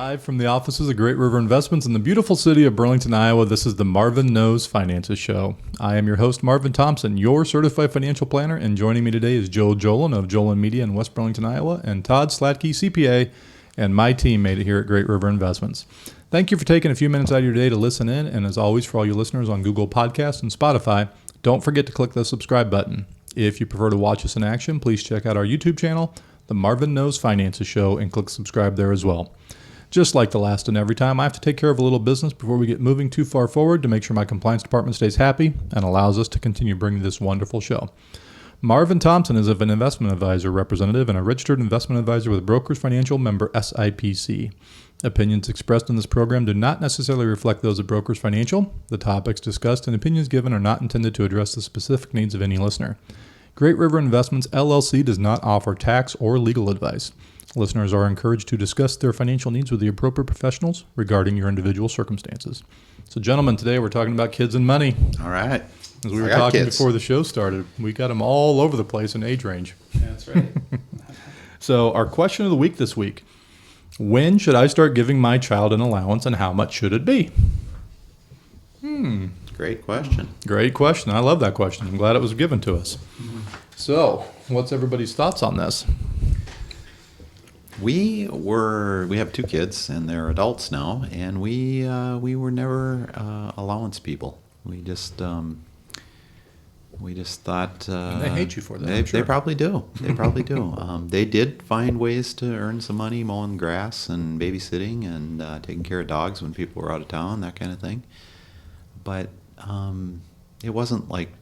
Live from the offices of Great River Investments in the beautiful city of Burlington, Iowa, this is the Marvin Knows Finances Show. I am your host, Marvin Thomson, your certified financial planner, and joining me today is Joel Jolan of Jolan Media in West Burlington, Iowa, and Todd Slatke, CPA, and my teammate here at Great River Investments. Thank you for taking a few minutes out of your day to listen in, and as always, for all you listeners on Google Podcasts and Spotify, don't forget to click the subscribe button. If you prefer to watch us in action, please check out our YouTube channel, the Marvin Knows Finances Show, and click subscribe there as well. Just like the last and every time, I have to take care of a little business before we get moving too far forward to make sure my compliance department stays happy and allows us to continue bringing this wonderful show. Marvin Thomson is an investment advisor representative and a registered investment advisor with Brokers Financial member SIPC. Opinions expressed in this program do not necessarily reflect those of Brokers Financial. The topics discussed and opinions given are not intended to address the specific needs of any listener. Great River Investments, LLC does not offer tax or legal advice. Listeners are encouraged to discuss their financial needs with the appropriate professionals regarding your individual circumstances. So, gentlemen, today we're talking about kids and money. All right. As we were talking before the show started, we got them all over the place in age range. Yeah, that's right. So, our question of the week this week: when should I start giving my child an allowance, and how much should it be? Great question. Great question. I love that question. I'm glad it was given to us. So, what's everybody's thoughts on this? We have two kids and they're adults now, and we were never allowance people. We just thought And they hate you for that. They probably do. They probably do. They did find ways to earn some money mowing grass and babysitting and taking care of dogs when people were out of town, that kind of thing. But it wasn't like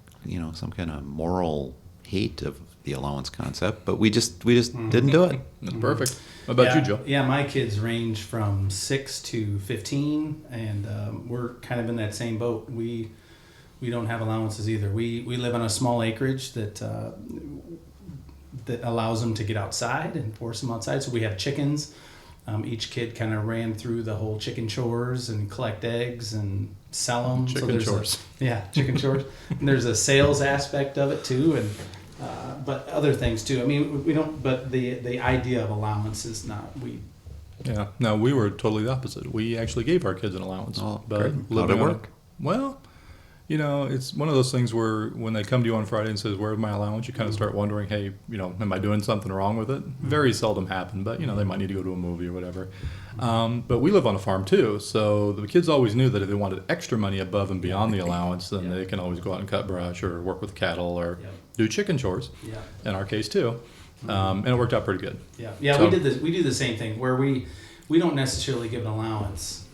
some kind of moral hate of the allowance concept, but we just didn't do it. That's perfect. What about you, Joe? Yeah, my kids range from 6 to 15, and we're kind of in that same boat. We don't have allowances either. We live on a small acreage that allows them to get outside and force them outside. So we have chickens. Each kid kind of ran through the whole chicken chores and collect eggs and sell them. Chicken chores. Chicken chores. And there's a sales aspect of it too, and but other things too. I mean, we don't. But the idea of allowance is not we. Yeah. No, we were totally the opposite. We actually gave our kids an allowance. Oh, but great. How'd it work? Well, it's one of those things where when they come to you on Friday and says, "Where's my allowance?" you kind of start wondering, "Hey, am I doing something wrong with it?" Very seldom happen, but they might need to go to a movie or whatever. But we live on a farm too, so the kids always knew that if they wanted extra money above and beyond the allowance, then they can always go out and cut brush or work with cattle or do chicken chores. Yeah. In our case too, and it worked out pretty good. Yeah. Yeah. So, we do the same thing where we don't necessarily give an allowance,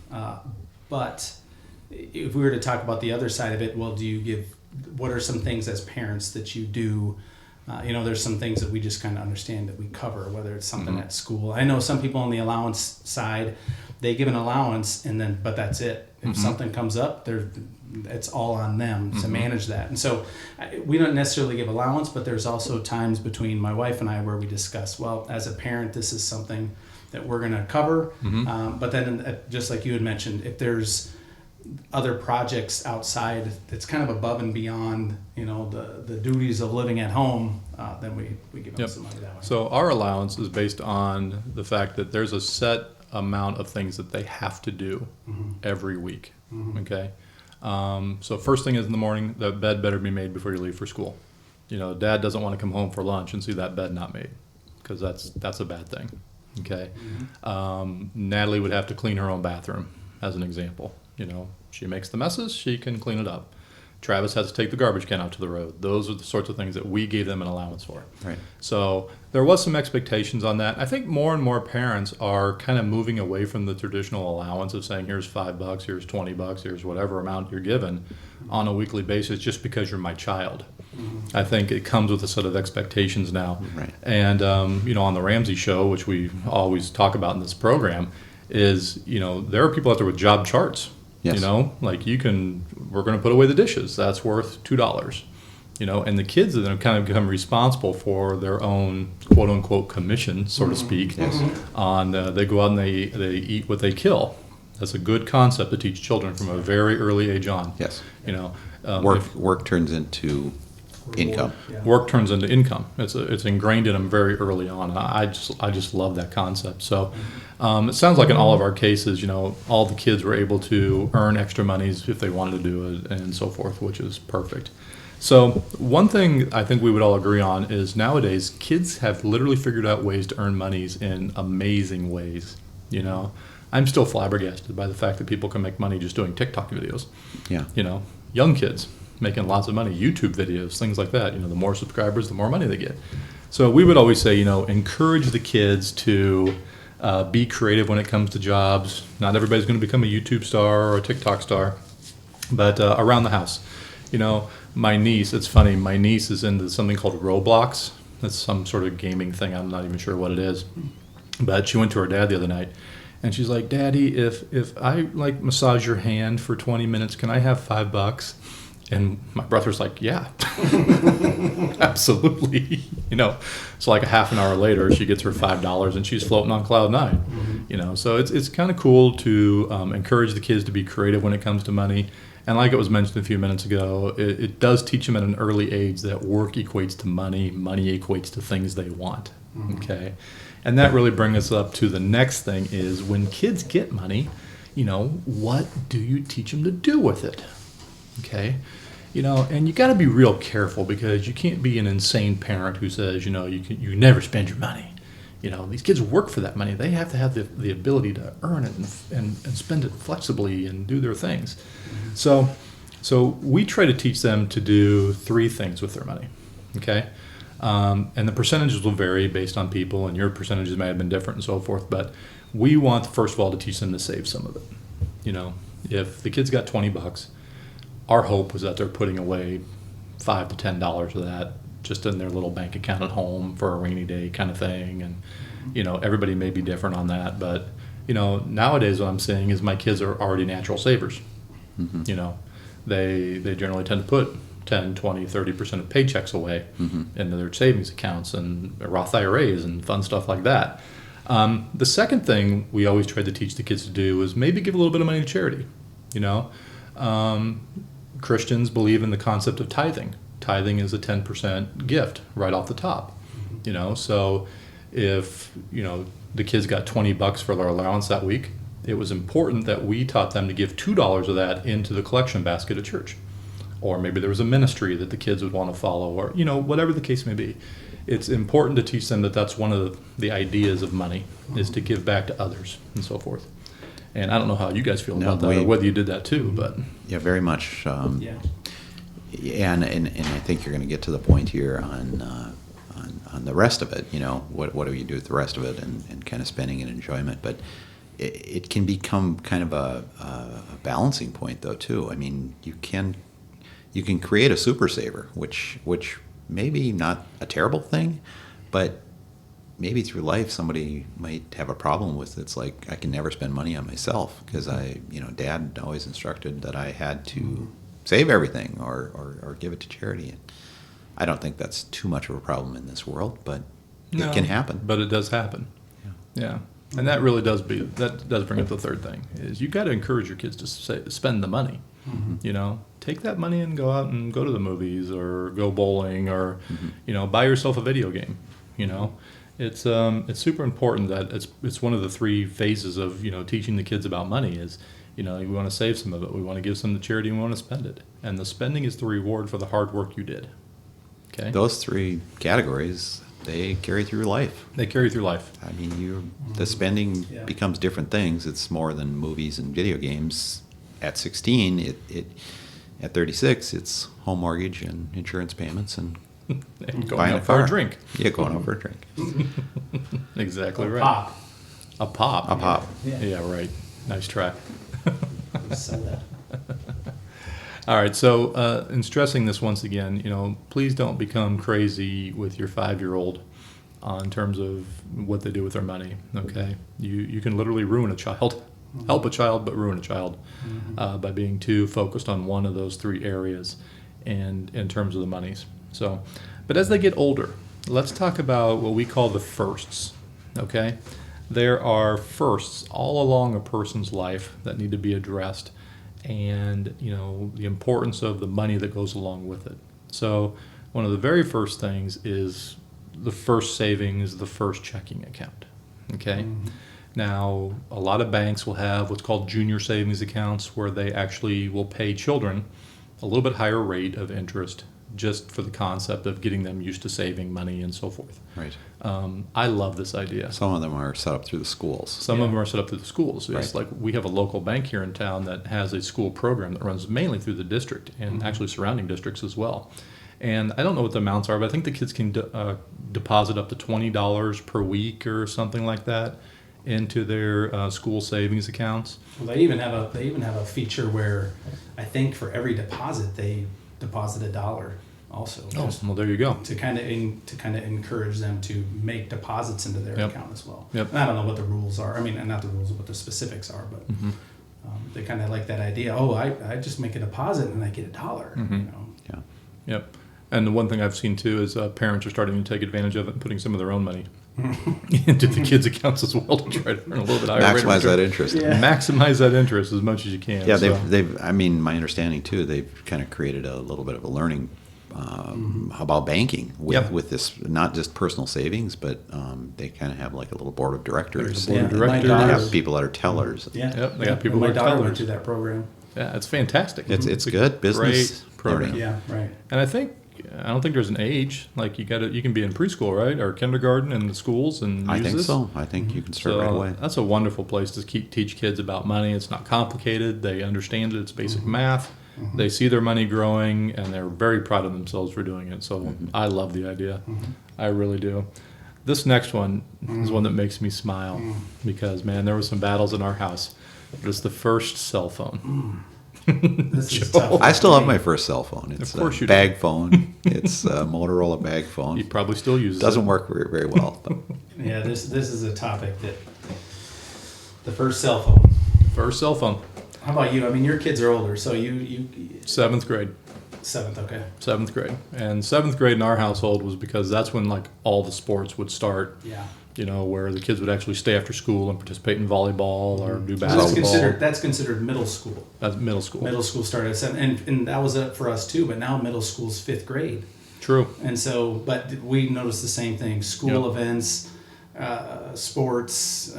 but if we were to talk about the other side of it, well, what are some things as parents that you do? There's some things that we just kind of understand that we cover, whether it's something at school. I know some people on the allowance side, they give an allowance but that's it. If something comes up, it's all on them to manage that. And so we don't necessarily give allowance, but there's also times between my wife and I where we discuss, well, as a parent, this is something that we're going to cover. But then just like you had mentioned, if there's other projects outside that's kind of above and beyond the duties of living at home, then we give them some money that way. So our allowance is based on the fact that there's a set amount of things that they have to do every week. Okay, so first thing is in the morning, the bed better be made before you leave for school. Dad doesn't want to come home for lunch and see that bed not made, because that's a bad thing. Okay, Natalie would have to clean her own bathroom as an example. She makes the messes, she can clean it up. Travis has to take the garbage can out to the road. Those are the sorts of things that we gave them an allowance for. Right. So there was some expectations on that. I think more and more parents are kind of moving away from the traditional allowance of saying, here's $5, here's $20, here's whatever amount you're given on a weekly basis just because you're my child. I think it comes with a set of expectations now. Right. And, on the Ramsey Show, which we always talk about in this program, is, there are people out there with job charts. Yes. Like we're going to put away the dishes. That's worth $2. And the kids then kind of become responsible for their own quote unquote commission, so to speak. Yes. They go out and they eat what they kill. That's a good concept to teach children from a very early age on. Yes. Work turns into Income. Yeah. Work turns into income. It's ingrained in them very early on. And I just love that concept. So it sounds like in all of our cases, all the kids were able to earn extra monies if they wanted to do it and so forth, which is perfect. So one thing I think we would all agree on is nowadays kids have literally figured out ways to earn monies in amazing ways. I'm still flabbergasted by the fact that people can make money just doing TikTok videos. Yeah. Young kids making lots of money, YouTube videos, things like that. The more subscribers, the more money they get. So we would always say, encourage the kids to be creative when it comes to jobs. Not everybody's going to become a YouTube star or a TikTok star, but around the house. My niece, it's funny, my niece is into something called Roblox. That's some sort of gaming thing. I'm not even sure what it is. But she went to her dad the other night, and she's like, Daddy, if I massage your hand for 20 minutes, can I have $5? And my brother's like, yeah, absolutely. So like a half an hour later, she gets her $5 and she's floating on cloud nine. So it's kind of cool to encourage the kids to be creative when it comes to money. And like it was mentioned a few minutes ago, it does teach them at an early age that work equates to money equates to things they want. Okay. And that really brings us up to the next thing is when kids get money, what do you teach them to do with it? Okay. And you got to be real careful because you can't be an insane parent who says, you never spend your money. These kids work for that money. They have to have the ability to earn it and spend it flexibly and do their things. So we try to teach them to do 3 things with their money. Okay. And the percentages will vary based on people, and your percentages may have been different and so forth. But we want, first of all, to teach them to save some of it. If the kids got $20, our hope was that they're putting away $5 to $10 of that just in their little bank account at home for a rainy day kind of thing. And, everybody may be different on that. But, nowadays what I'm seeing is my kids are already natural savers. They generally tend to put 10, 20, 30% of paychecks away into their savings accounts and Roth IRAs and fun stuff like that. The second thing we always tried to teach the kids to do is maybe give a little bit of money to charity. Christians believe in the concept of tithing. Tithing is a 10% gift right off the top. So if, the kids got $20 for their allowance that week, it was important that we taught them to give $2 of that into the collection basket at church. Or maybe there was a ministry that the kids would want to follow, or, whatever the case may be. It's important to teach them that that's one of the ideas of money, is to give back to others and so forth. And I don't know how you guys feel about that, or whether you did that too, but. Yeah, very much. Yeah. And I think you're going to get to the point here on the rest of it. What do you do with the rest of it, and kind of spending and enjoyment. But it can become kind of a balancing point, though, too. I mean, you can create a super saver, which maybe not a terrible thing, but maybe through life somebody might have a problem with it's like I can never spend money on myself because Dad always instructed that I had to save everything or give it to charity. And I don't think that's too much of a problem in this world, but it can happen. But it does happen. Yeah. And that really does bring up the third thing is you got to encourage your kids to spend the money. Take that money and go out and go to the movies or go bowling or buy yourself a video game. It's super important that it's one of the 3 phases of teaching the kids about money is we want to save some of it, we want to give some to charity, and we want to spend it, and the spending is the reward for the hard work you did. Okay, those 3 categories, they carry through life. They carry through life. I mean, the spending becomes different things. It's more than movies and video games. At 16, at 36, it's home mortgage and insurance payments and going out for a drink. Yeah, going out for a drink. Exactly right. Pop. A pop. A pop. Yeah, right. Nice try. Sell that. All right, so in stressing this once again, please don't become crazy with your 5-year-old in terms of what they do with their money, okay? You can literally ruin a child, help a child, but ruin a child by being too focused on one of those 3 areas and in terms of the monies. So, but as they get older, let's talk about what we call the firsts, okay? There are firsts all along a person's life that need to be addressed, and the importance of the money that goes along with it. So one of the very first things is the first savings, the first checking account. Okay. Now, a lot of banks will have what's called junior savings accounts where they actually will pay children a little bit higher rate of interest just for the concept of getting them used to saving money and so forth. Right. I love this idea. Some of them are set up through the schools. Some of them are set up through the schools. It's Right. like we have a local bank here in town that has a school program that runs mainly through the district and actually surrounding districts as well. And I don't know what the amounts are, but I think the kids can deposit up to $20 per week or something like that into their school savings accounts. Well, they even have a feature where I think for every deposit they deposit $1 also. Oh, Just well, there you go. to kind of encourage them to make deposits into their Yep. account as well. Yep. And I don't know what the rules are. I mean, not the rules, what the specifics are, but they kind of like that idea. Oh, I just make a deposit and I get $1. You know. Yeah. Yep. And the one thing I've seen too is parents are starting to take advantage of it and putting some of their own money into the kids' accounts as well to try to earn a little bit higher rate of Maximize that return. interest. Yeah. Maximize that interest as much as you can. Yeah, So, they've. I mean, my understanding too, they've kind of created a little bit of a learning about banking with this, not just personal savings, but they kind of have like a little board of directors. There's a board of Yeah, my directors. They daughter- have people that are tellers. Yeah. Yep, they got people My who are daughter went tellers. through that program. Yeah, it's fantastic. It's a good business Great program. learning. Yeah, right. And I don't think there's an age. Like you can be in preschool, right, or kindergarten in the schools and I use think this. so. I think you can start So right away. that's a wonderful place to teach kids about money. It's not complicated. They understand it. It's basic math. They see their money growing, and they're very proud of themselves for doing it. So I love the idea. I really do. This next one is one that makes me smile because, man, there were some battles in our house. But it's the first cell phone. This is tough. I still have my first cell phone. It's Of course a you do. bag phone. It's a Motorola bag He phone. probably still uses Doesn't it. work very, very well. But Yeah, this is a topic that the first cell phone. First cell phone. How about you? I mean, your kids are older, so you 7th grade. seventh, okay. 7th grade. And 7th grade in our household was because that's when like all the sports would start. Yeah. You know, where the kids would actually stay after school and participate in volleyball or do So basketball. that's considered middle school. That's middle school. Middle school started at 7, and that was it for us too. But now middle school's 5th grade, True. and so but we noticed the same thing: school Yep. events, sports,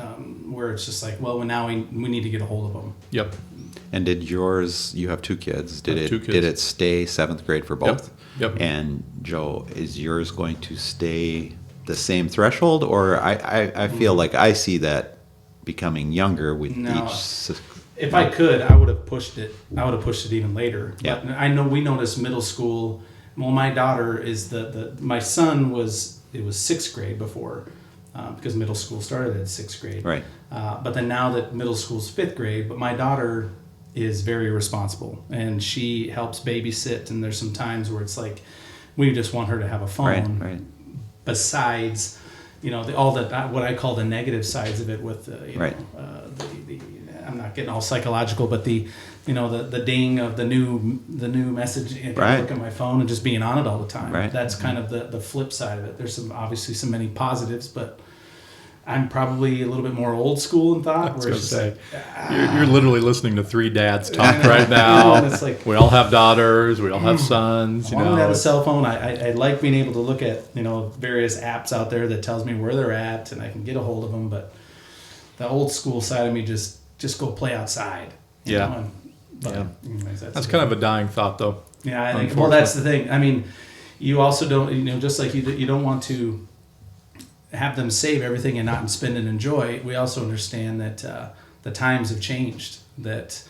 where it's just like, well, now we need to get a hold of them. Yep. and did yours? You have two kids. I have two kids. Did it stay 7th grade for both? Yep. And Joe, is yours going to stay the same threshold, or I feel like I see that becoming younger with No. each. If I could, I would have pushed it. I would have pushed it even later. Yeah. But I know we noticed middle school. Well, my daughter is my son was 6th grade before, because middle school started at 6th grade. Right. But then now that middle school's 5th grade, but my daughter is very responsible and she helps babysit. And there's some times where it's like we just want her to have a phone. Right. Besides, all the what I call the negative sides of it with Right. the I'm not getting all psychological, but the ding of the new message. I Right. look at my phone and just being on it all the time. Right. That's kind of the flip side of it. There's obviously some many positives, but I'm probably a little bit more old school in thought. I was Where going it's to just say, like, you're literally listening to 3 dads talk I right know. now. It's like, We all have daughters. We all have sons. I want to have a cell phone. I like being able to look at various apps out there that tells me where they're at and I can get a hold of them. But the old school side of me just go play outside. Yeah. Anyways, That's kind of a dying thought, though. Yeah, I think. Well, that's the thing. I mean, you also don't just like you don't want to have them save everything and not spend and enjoy. We also understand that the times have changed. That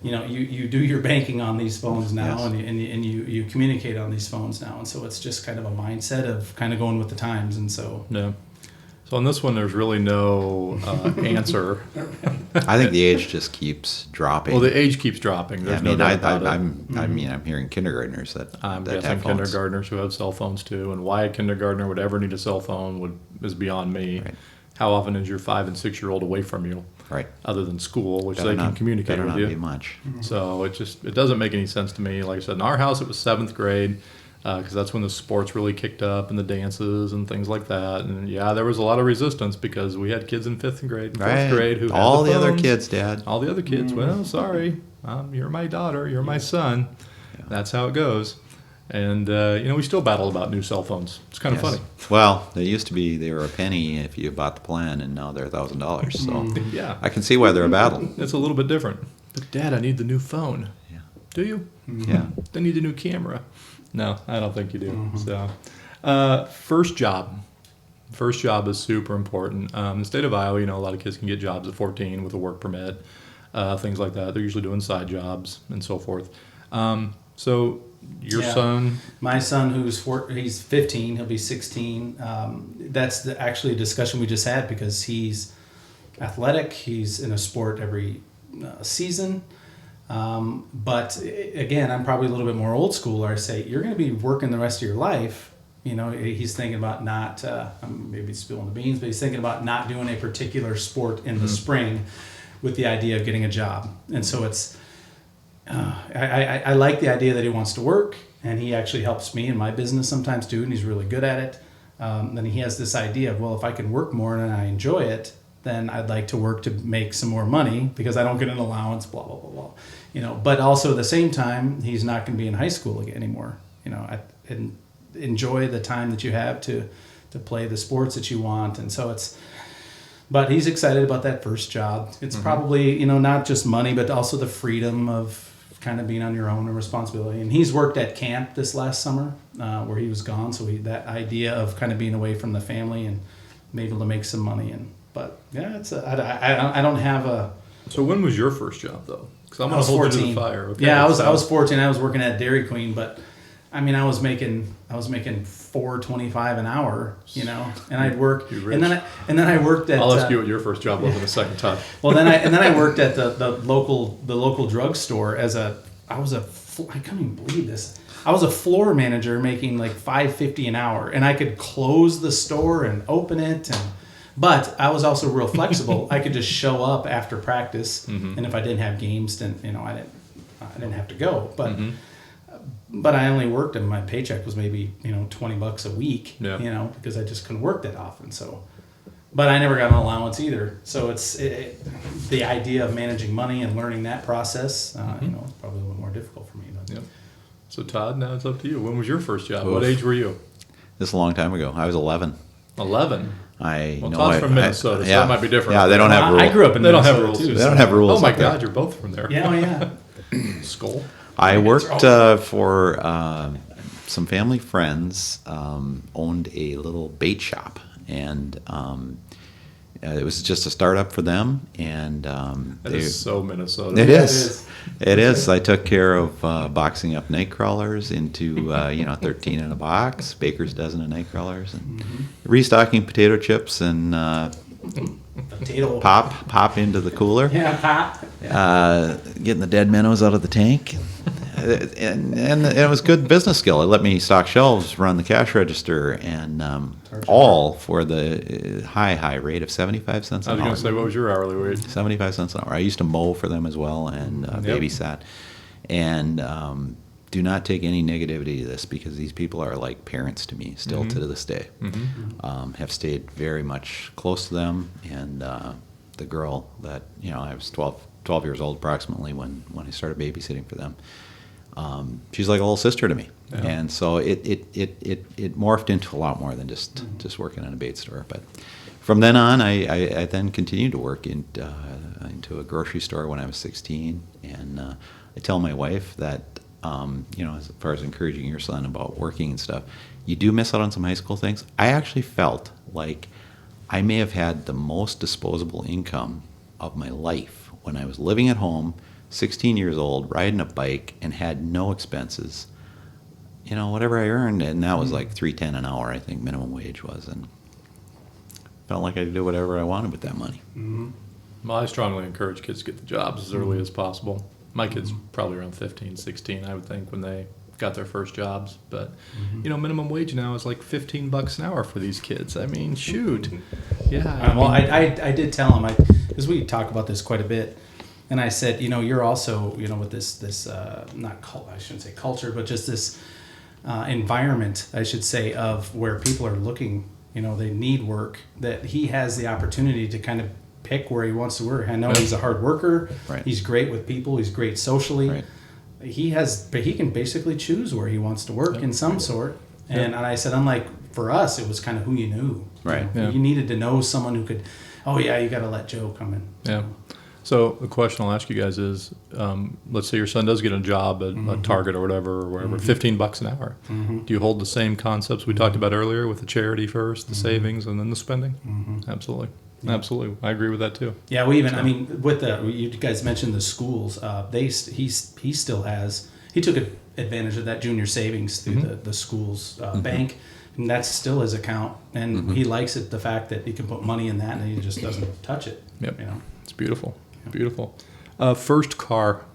you do your banking on these phones now, Yes. and you communicate on these phones now, and so it's just kind of a mindset of kind of going with the times, and so. Yeah. So on this one, there's really no answer. I think the age just keeps dropping. Well, the age keeps dropping. There's no doubt about it. I'm hearing kindergartners that I'm that guessing have phones. kindergartners who have cell phones too, and why a kindergartner would ever need a cell phone is beyond me. Right. How often is your 5 and 6 year old away from you, Right. other than school, which Better they can not- communicate better with not you? be much. So it doesn't make any sense to me. Like I said, in our house it was 7th grade because that's when the sports really kicked up and the dances and things like that. And yeah, there was a lot of resistance because we had kids in 5th grade and 4th Right. grade who had all the other phones. kids, Dad. All the other kids, well, sorry, you're my daughter, you're my son. Yeah. That's how it goes. And, we still battle about new cell phones. It's kind of Yes. funny. Well, they used to be, they were a penny if you bought the plan, and now they're $1,000. So Yeah. I can see why they're a battle. It's a little bit different. But, Dad, I need the new phone. Yeah. Do you? Yeah. I need a new camera. No, I don't think you do. So, first job. First job is super important. In the state of Iowa, a lot of kids can get jobs at 14 with a work permit, things like that. They're usually doing side jobs and so forth. So your Yeah. son, My son, he's 15, he'll be 16. That's actually a discussion we just had because he's athletic. He's in a sport every season. But again, I'm probably a little bit more old school. I say you're going to be working the rest of your life. He's thinking about not maybe spilling the beans, but he's thinking about not doing a particular sport in the spring, with the idea of getting a job. And so it's. I like the idea that he wants to work, and he actually helps me in my business sometimes too, and he's really good at it. Then he has this idea of, well, if I can work more and I enjoy it, then I'd like to work to make some more money because I don't get an allowance, blah, blah, blah, blah. But also at the same time, he's not going to be in high school anymore. And enjoy the time that you have to play the sports that you want. And so but he's excited about that first job. It's probably, not just money, but also the freedom of kind of being on your own and responsibility. And he's worked at camp this last summer where he was gone. So that idea of kind of being away from the family and maybe able to make some money. But yeah, I don't have a. So when was your first job though? Because I'm I going was to hold 14. you to the fire. Okay? Yeah, I was 14. I was working at Dairy Queen, but I was making $4.25 an hour, and I'd work, You're rich. and then I worked at. I'll ask you what your first job was in a second time. Well, then I worked at the local drugstore I can't even believe this. I was a floor manager making like $5.50 an hour, and I could close the store and open it, but I was also real flexible. I could just show up after practice, and if I didn't have games, then I didn't have to go. But I only worked, and my paycheck was maybe $20 a week. Yeah. Because I just couldn't work that often. So, but I never got an allowance either. So it's the idea of managing money and learning that process. Is probably a little more difficult for me. But. Yep. So Todd, now it's up to you. When was your first job? Oof. What age were you? This is a long time ago. I was 11. 11. Todd's from Minnesota, so that might be different. Yeah, they don't have rules. I grew up in They don't have Minnesota rules. too. They don't have rules. Oh my up there. God, you're both from there. Yeah, Skull. I worked for some family friends, owned a little bait shop, and it was just a startup for them. And That is so Minnesota. it Yeah, is. It is. I took care of boxing up night crawlers into 13 in a box, baker's dozen of night crawlers, and restocking potato chips and Potato. pop into the cooler. Yeah, pop. Getting the dead minnows out of the tank. And it was good business skill. It let me stock shelves, run the cash register, and all for the high rate of 75 cents I an was going hour. to say, what was your hourly wage? 75 cents an hour. I used to mow for them as well and babysat. And do not take any negativity to this because these people are like parents to me still to this day. Have stayed very much close to them. And the girl that, I was 12 years old approximately when I started babysitting for them. She's like a little sister to me. Yeah. And so it morphed into a lot more than just working in a bait store. But from then on, I then continued to work into a grocery store when I was 16. And I tell my wife that, as far as encouraging your son about working and stuff, you do miss out on some high school things. I actually felt like I may have had the most disposable income of my life when I was living at home, 16 years old, riding a bike, and had no expenses. Whatever I earned, and that was like $3.10 an hour, I think minimum wage was, and felt like I could do whatever I wanted with that money. Well, I strongly encourage kids to get the jobs as early as possible. My kids probably around 15, 16, I would think, when they got their first jobs. But, minimum wage now is like $15 an hour for these kids. I mean, shoot. Yeah. I did tell him, because we talk about this quite a bit, and I said, you're also, with this not cult, I shouldn't say culture, but just this environment, I should say, of where people are looking, they need work, that he has the opportunity to kind of pick where he wants to work. I know he's a hard worker. Right. He's great with people. He's great socially. Right. but he can basically choose where he wants to work in some sort. And I said, unlike for us, it was kind of who you knew. Right. You know, you needed to know someone who could, oh yeah, you got to let Joe come in. Yeah. So the question I'll ask you guys is, let's say your son does get a job at a Target or whatever, or wherever, $15 an hour. Do you hold the same concepts we talked about earlier with the charity first, the savings, and then the spending? Absolutely. Yeah. Absolutely. I agree with that too. Yeah, we even, I mean, with you guys mentioned the schools, he still has, he took advantage of that junior savings through the school's bank. And that's still his account, and he likes it, the fact that he can put money in that and he just doesn't touch it. Yep. You know? It's beautiful. Beautiful. First car.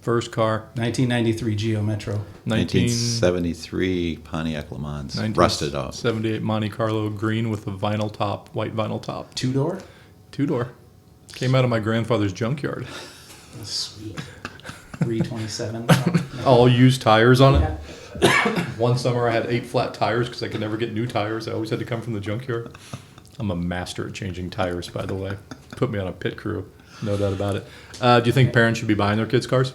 1993 Geo Metro. 1973 Pontiac Le Mans, rusted out. 78 Monte Carlo green with a vinyl top, white vinyl top. Two-door? Two-door. Came out of my grandfather's junkyard. That's sweet. 327. All used tires on it. One summer I had 8 flat tires because I could never get new tires. I always had to come from the junkyard. I'm a master at changing tires, by the way. Put me on a pit crew, no doubt about it. Do you think parents should be buying their kids cars?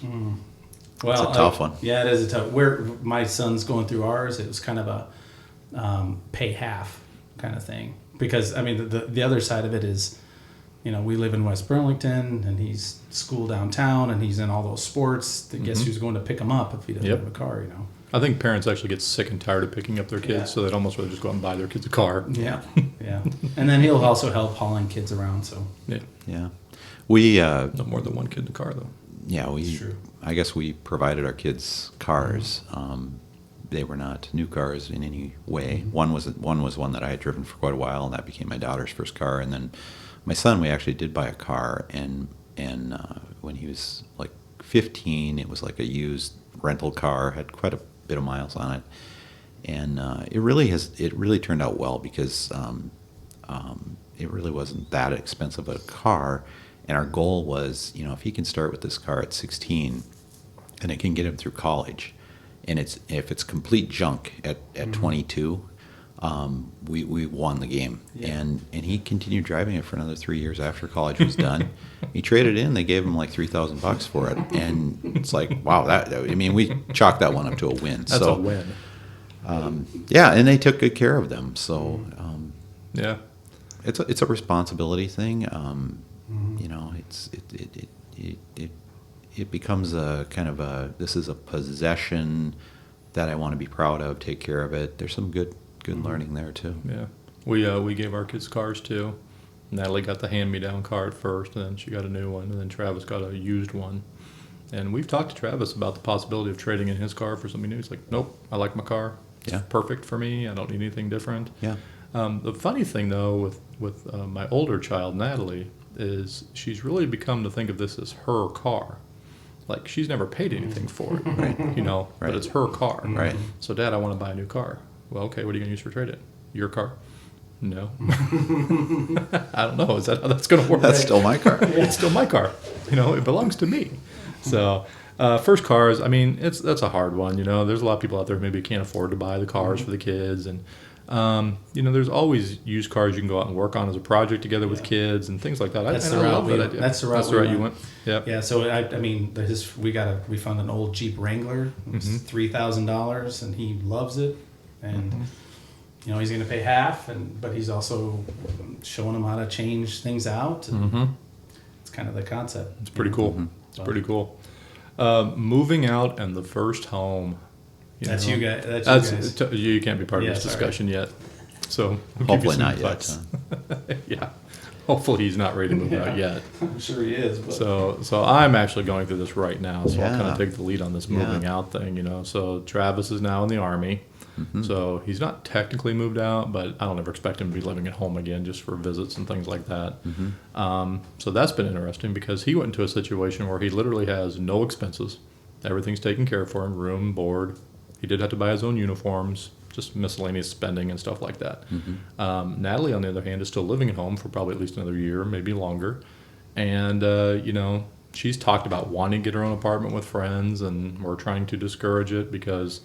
Well, it's a tough one. Yeah, it is a tough. Where my son's going through ours, it was kind of a pay half kind of thing. Because I mean, the other side of it is, you know, we live in West Burlington, and he's school downtown, and he's in all those sports. Guess who's going to pick him up if he doesn't have a car? You know. I think parents actually get sick and tired of picking up their kids, so they'd almost rather just go out and buy their kids a car. Yeah, yeah. And then he'll also help hauling kids around. So yeah, we no more than one kid in the car though. Yeah, I guess we provided our kids cars. They were not new cars in any way. One was one that I had driven for quite a while, and that became my daughter's first car. And then my son, we actually did buy a car, and when he was like 15, it was like a used rental car, had quite a bit of miles on it, and it really turned out well because it really wasn't that expensive a car. And our goal was, you know, if he can start with this car at 16, and it can get him through college, and if it's complete junk at 22, we won the game. Yeah. And he continued driving it for another 3 years after college was done. He traded in. They gave him like $3,000 for it, and it's like, wow, we chalked that one up to a win. That's a win. Yeah, and they took good care of them. So yeah, it's a responsibility thing. You know, it becomes a kind of this is a possession that I want to be proud of, take care of it. There's some good learning there too. Yeah, we gave our kids cars too. Natalie got the hand-me-down car at first, and then she got a new one, and then Travis got a used one. And we've talked to Travis about the possibility of trading in his car for something new. He's like, nope, I like my car. It's perfect for me. I don't need anything different. Yeah. The funny thing though with my older child Natalie is she's really become to think of this as her car. Like, she's never paid anything for it, right? You know, but it's her car. Right. So, Dad, I want to buy a new car. Well, okay, what are you going to use for trade-in? Your car? No. I don't know. Is that how that's going to work? That's still my car. It's still my car. You know, it belongs to me. So, first cars, I mean, that's a hard one. You know, there's a lot of people out there who maybe can't afford to buy the cars for the kids, and you know, there's always used cars you can go out and work on as a project together with kids and things like that. That's the route you went. Yeah. Yeah. So I mean, we found an old Jeep Wrangler. It's $3,000, and he loves it. And you know, he's going to pay half, but he's also showing him how to change things out. And it's kind of the concept. It's pretty cool. It's pretty cool. Moving out and the first home. You guys. You can't be part of this discussion yet. So hopefully not yet. Yeah. Hopefully he's not ready to move out yet. I'm sure he is. But. So I'm actually going through this right now. So I'll kind of take the lead on this moving out thing. You know, so Travis is now in the Army. So he's not technically moved out, but I don't ever expect him to be living at home again just for visits and things like that. So that's been interesting because he went into a situation where he literally has no expenses. Everything's taken care of for him, room, board. He did have to buy his own uniforms, just miscellaneous spending and stuff like that. Natalie, on the other hand, is still living at home for probably at least another year, maybe longer. And, you know, she's talked about wanting to get her own apartment with friends, and we're trying to discourage it because,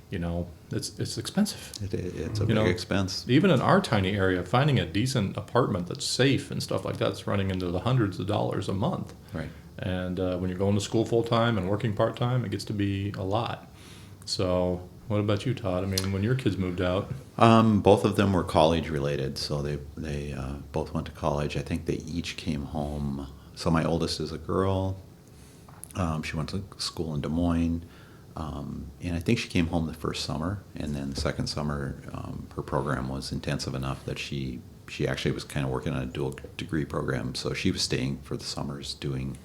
you know, it's expensive. It's a big expense. Even in our tiny area, finding a decent apartment that's safe and stuff like that's running into the hundreds of dollars a month. Right. And when you're going to school full time and working part time, it gets to be a lot. So what about you, Todd? I mean, when your kids moved out? Both of them were college related, so they both went to college. I think they each came home. So my oldest is a girl. She went to school in Des Moines, and I think she came home the first summer. And then the second summer, her program was intensive enough that she actually was kind of working on a dual degree program. So she was staying for the summers doing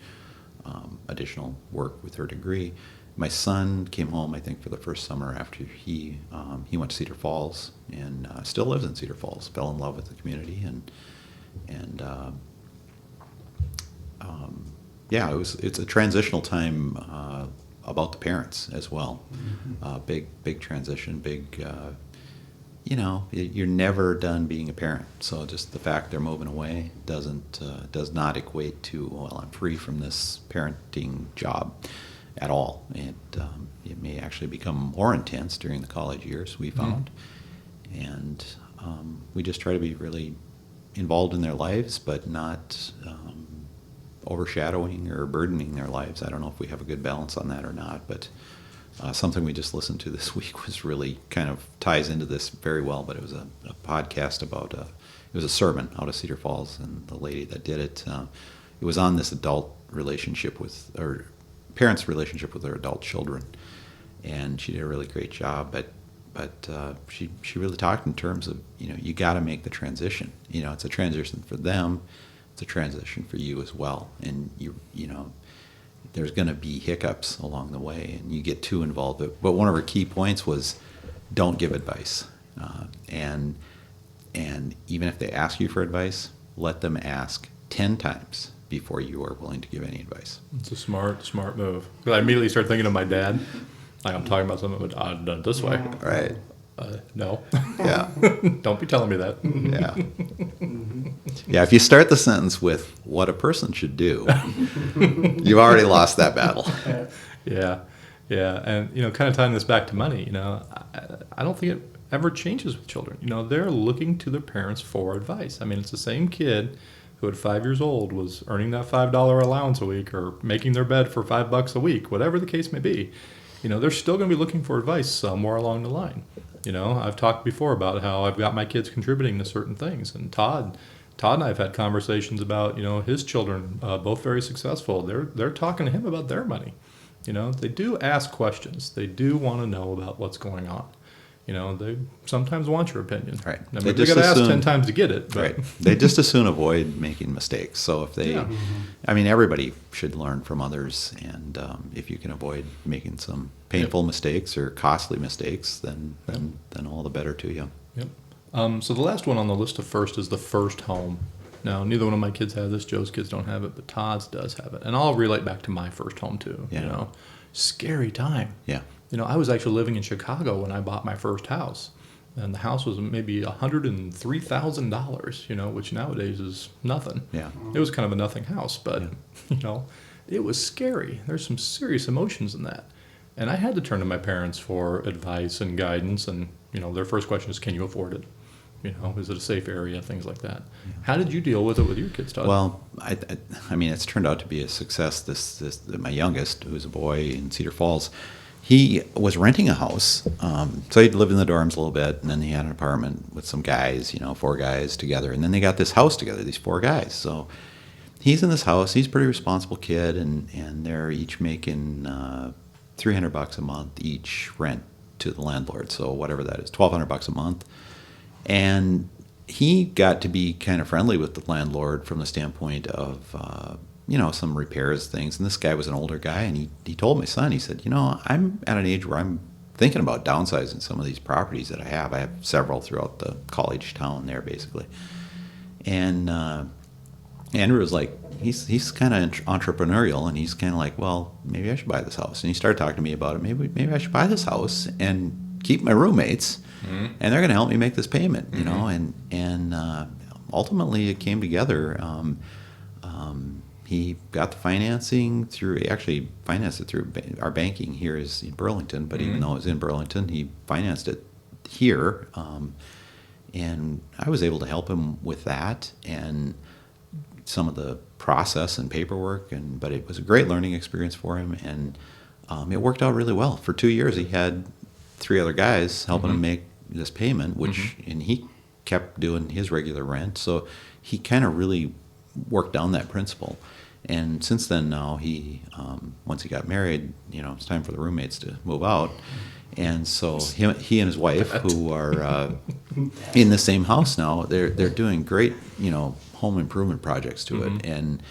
additional work with her degree. My son came home, I think, for the first summer after he went to Cedar Falls and still lives in Cedar Falls. Fell in love with the community and yeah, it's a transitional time about the parents as well. Big transition, you're never done being a parent. So just the fact they're moving away does not equate to, well, I'm free from this parenting job at all. It may actually become more intense during the college years, we found. And we just try to be really involved in their lives, but not overshadowing or burdening their lives. I don't know if we have a good balance on that or not, but something we just listened to this week was really kind of ties into this very well, but it was a podcast about, it was a sermon out of Cedar Falls, and the lady that did it, it was on this adult relationship or parents' relationship with their adult children, and she did a really great job, but she really talked in terms of, you got to make the transition. It's a transition for them, it's a transition for you as well, and there's going to be hiccups along the way, and you get too involved. But one of her key points was, don't give advice, and even if they ask you for advice, let them ask 10 times before you are willing to give any advice. It's a smart move. I immediately start thinking of my dad. Like, I'm talking about something, but I've done it this way. Right. No. Yeah. Don't be telling me that. Yeah. Yeah, if you start the sentence with what a person should do, you've already lost that battle. Yeah. And, kind of tying this back to money, I don't think it ever changes with children. They're looking to their parents for advice. I mean, it's the same kid who at 5 years old was earning that $5 allowance a week or making their bed for $5 a week, whatever the case may be. They're still going to be looking for advice somewhere along the line. I've talked before about how I've got my kids contributing to certain things, and Todd and I have had conversations about, his children, both very successful. They're talking to him about their money. They do ask questions. They do want to know about what's going on. They sometimes want your opinion. Right. I mean, they got to ask 10 times to get it. But. Right. They just as soon avoid making mistakes. So if they, I mean, everybody should learn from others. And if you can avoid making some painful mistakes or costly mistakes, then all the better to you. Yep. So the last one on the list of first is the first home. Now, neither one of my kids have this. Joe's kids don't have it, but Todd's does have it. And I'll relate back to my first home, too. Yeah. Scary time. Yeah. I was actually living in Chicago when I bought my first house, and the house was maybe $103,000, which nowadays is nothing. Yeah. It was kind of a nothing house, but, it was scary. There's some serious emotions in that. And I had to turn to my parents for advice and guidance, and, their first question is, can you afford it? Is it a safe area? Things like that. Yeah. How did you deal with it with your kids, Todd? Well, I mean, it's turned out to be a success. My youngest, who's a boy in Cedar Falls, he was renting a house. So he'd lived in the dorms a little bit, and then he had an apartment with some guys, 4 guys together. And then they got this house together, these 4 guys. So he's in this house. He's a pretty responsible kid, and they're each making $300 a month each rent to the landlord. So whatever that is, $1,200 a month. And he got to be kind of friendly with the landlord from the standpoint of, some repairs, things. And this guy was an older guy, and he told my son, he said, I'm at an age where I'm thinking about downsizing some of these properties that I have. I have several throughout the college town there, basically. And Andrew was like, he's kind of entrepreneurial, and he's kind of like, well, maybe I should buy this house. And he started talking to me about it. Maybe I should buy this house and keep my roommates, and they're going to help me make this payment, And ultimately, it came together. He got the financing he actually financed it through our banking here is in Burlington, but even though it was in Burlington, he financed it here. And I was able to help him with that and some of the process and paperwork, but it was a great learning experience for him, and it worked out really well. For 2 years, he had 3 other guys helping him make this payment, and he kept doing his regular rent. So he kind of really worked down that principle. And since then, now once he got married, it's time for the roommates to move out. And so he and his wife, who are in the same house now, they're doing great, home improvement projects to it. And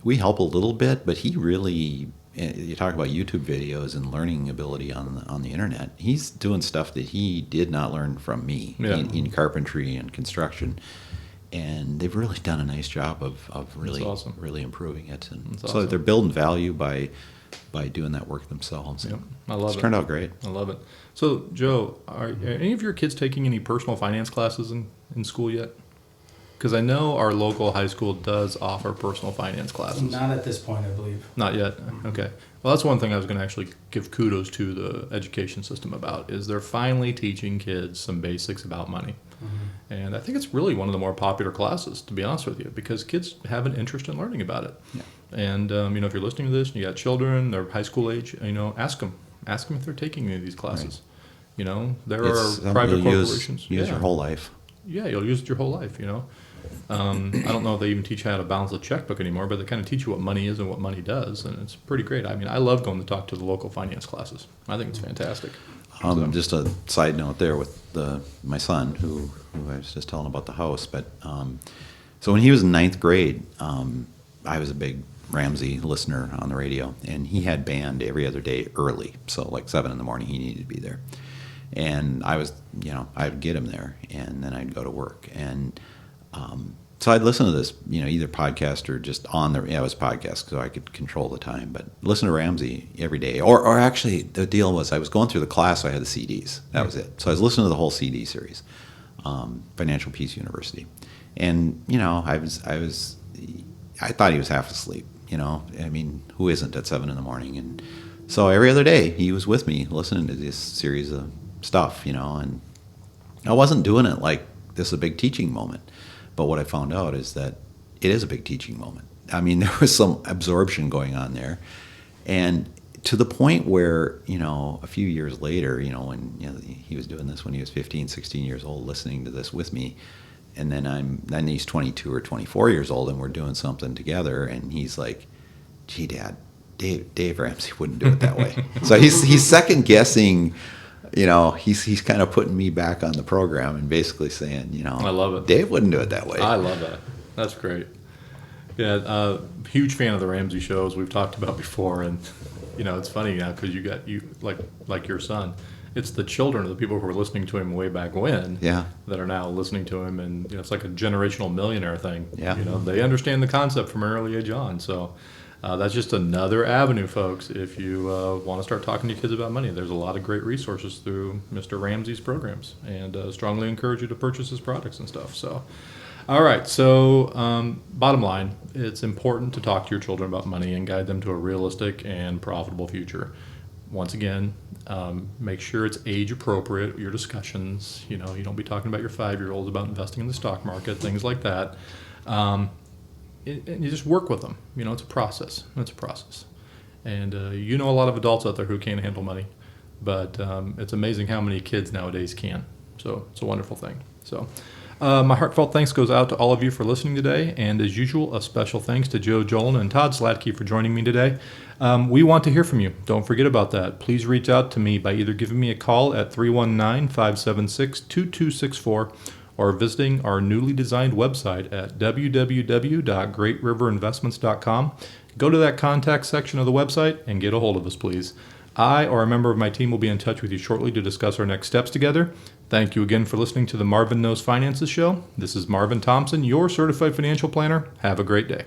we help a little bit, but he really, you talk about YouTube videos and learning ability on the internet. He's doing stuff that he did not learn from me in carpentry and construction. And they've really done a nice job of really awesome. really improving it. And so awesome. they're building value by doing that work themselves. Yep. I love it. It's turned out great. I love it. So, Joe, are any of your kids taking any personal finance classes in school yet? Because I know our local high school does offer personal finance classes. Not at this point, I believe. Not yet? Okay. Well, that's one thing I was going to actually give kudos to the education system about, is they're finally teaching kids some basics about money. And I think it's really one of the more popular classes, to be honest with you, because kids have an interest in learning about it. Yeah. And, if you're listening to this and you got children, they're high school age, ask them. Ask them if they're taking any of these classes. There It's are private you'll corporations. Use your whole life. Yeah, you'll use it your whole life, I don't know if they even teach how to balance a checkbook anymore, but they kind of teach you what money is and what money does, and it's pretty great. I mean, I love going to talk to the local finance classes. I think it's fantastic. Just a side note there with my son, who I was just telling about the house. But so when he was in 9th grade, I was a big Ramsey listener on the radio, and he had band every other day early. So like 7 in the morning, he needed to be there. And I was, I'd get him there, and then I'd go to work. And so I'd listen to this, either podcast or just it was podcast, so I could control the time. But listen to Ramsey every day. Or actually, the deal was I was going through the class, so I had the CDs. That was it. So I was listening to the whole CD series, Financial Peace University. And, I thought he was half asleep, I mean, who isn't at 7 in the morning? And so every other day he was with me listening to this series of stuff, and I wasn't doing it like this is a big teaching moment. But what I found out is that it is a big teaching moment. I mean, there was some absorption going on there. And to the point where, a few years later, when he was doing this when he was 15, 16 years old, listening to this with me. And then he's 22 or 24 years old, and we're doing something together. And he's like, gee, Dad, Dave Ramsey wouldn't do it that way. So he's second guessing. He's kind of putting me back on the program and basically saying, I love it. Dave wouldn't do it that way. I love that. That's great. Yeah, huge fan of the Ramsey shows we've talked about before, and it's funny now because you like your son. It's the children of the people who were listening to him way back when that are now listening to him, and it's like a generational millionaire thing. Yeah. They understand the concept from an early age on, so. That's just another avenue, folks. If you want to start talking to your kids about money, there's a lot of great resources through Mr. Ramsey's programs, and strongly encourage you to purchase his products and stuff. So, all right. So, bottom line, it's important to talk to your children about money and guide them to a realistic and profitable future. Once again, make sure it's age appropriate. Your discussions, you don't be talking about your 5-year-olds about investing in the stock market, things like that. And you just work with them. It's a process. And a lot of adults out there who can't handle money, but it's amazing how many kids nowadays can. So it's a wonderful thing. So my heartfelt thanks goes out to all of you for listening today, and as usual, a special thanks to Joe Jolen and Todd Slatke for joining me today. We want to hear from you. Don't forget about that. Please reach out to me by either giving me a call at 319-576-2264 or visiting our newly designed website at www.greatriverinvestments.com. Go to that contact section of the website and get a hold of us, please. I or a member of my team will be in touch with you shortly to discuss our next steps together. Thank you again for listening to the Marvin Knows Finances Show. This is Marvin Thomson, your certified financial planner. Have a great day.